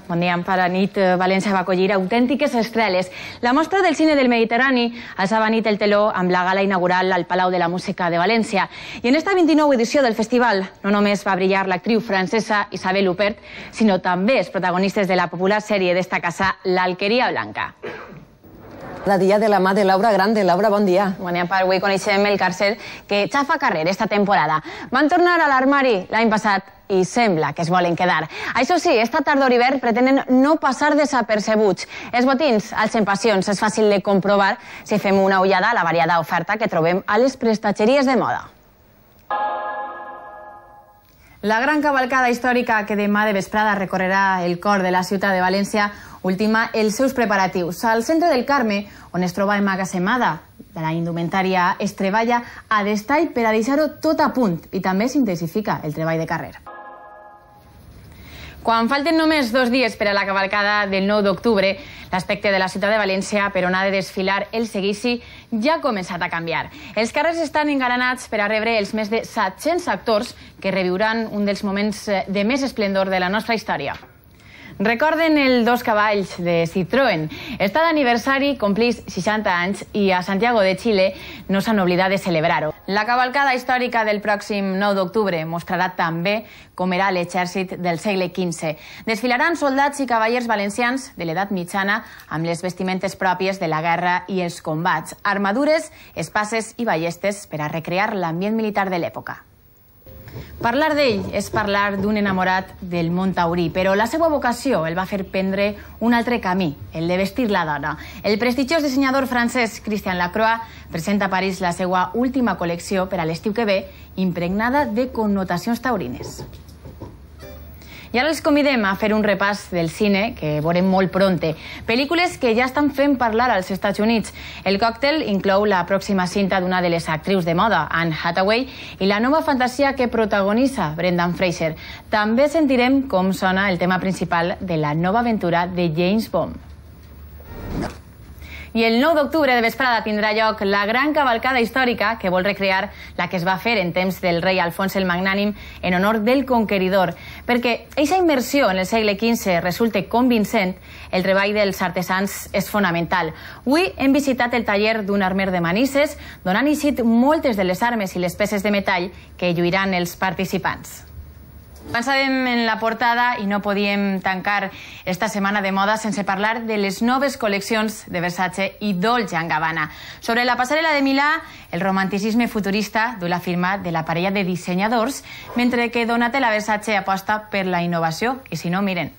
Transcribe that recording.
Bon dia. Per la nit, València va acollir autèntiques estreles. La mostra del cine del Mediterrani alçava nit el teló amb la gala inaugural al Palau de la Música de València. I en esta 29 edició del festival no només va brillar l'actriu francesa Isabel Huppert, sinó també els protagonistes de la popular sèrie d'esta casa, l'Alqueria Blanca. La dia de la mà de Laura Grande. Laura, bon dia. Bon dia. Avui coneixem el carcer que xafa carrer esta temporada. Van tornar a l'armari l'any passat i sembla que es volen quedar. Això sí, esta tardor hivern pretenen no passar desapercebuts. Els botins alcen passions. És fàcil de comprovar si fem una ullada a la variada oferta que trobem a les prestatgeries de moda. La gran cavalcada històrica que demà de vesprada recorrerà el cor de la ciutat de València ultima els seus preparatius. Al centre del Carme, on es troba emmagatzemada la indumentària, es treballa a destall per a deixar-ho tot a punt i també s'intensifica el treball de carrer. Quan falten només 2 dies per a la cavalcada del 9 d'octubre, l'aspecte de la ciutat de València, per on ha de desfilar el seguici, ja ha començat a canviar. Els carrers estan engalanats per a rebre els més de 700 actors que reviuran un dels moments de més esplendor de la nostra història. Recorden el 2 cavalls de Citroën. Està d'aniversari, complís 60 anys i a Santiago de Xile no s'han oblidat de celebrar-ho. La cavalcada històrica del pròxim 9 d'octubre mostrarà també com era l'exèrcit del segle XV. Desfilaran soldats i cavallers valencians de l'edat mitjana amb les vestimentes pròpies de la guerra i els combats, armadures, espases i ballestes per a recrear l'ambient militar de l'època. Parlar d'ell és parlar d'un enamorat del món taurí, però la seva vocació el va fer prendre un altre camí, el de vestir la dona. El prestigiós dissenyador francès Christian Lacroix presenta a París la seva última col·lecció per a l'estiu que ve, impregnada de connotacions taurines. I ara els convidem a fer un repàs del cine que veurem molt pronte. Pel·lícules que ja estan fent parlar als Estats Units. El còctel inclou la pròxima cinta d'una de les actrius de moda, Anne Hathaway, i la nova fantasia que protagonitza Brendan Fraser. També sentirem com sona el tema principal de la nova aventura de James Bond. I el 9 d'octubre de vesprada tindrà lloc la gran cavalcada històrica que vol recrear la que es va fer en temps del rei Alfons el Magnànim en honor del conqueridor. Perquè eixa immersió en el segle XV resulta convincent, el treball dels artesans és fonamental. Avui hem visitat el taller d'un armer de Manises, donant eixit moltes de les armes i les peces de metall que lluiran els participants. Pensàvem en la portada i no podíem tancar esta setmana de moda sense parlar de les noves col·leccions de Versace i Dolce & Gabbana. Sobre la passarel·la de Milà, el romanticisme futurista du la firma de la parella de dissenyadors, mentre que Donatella Versace aposta per la innovació. I si no, miren.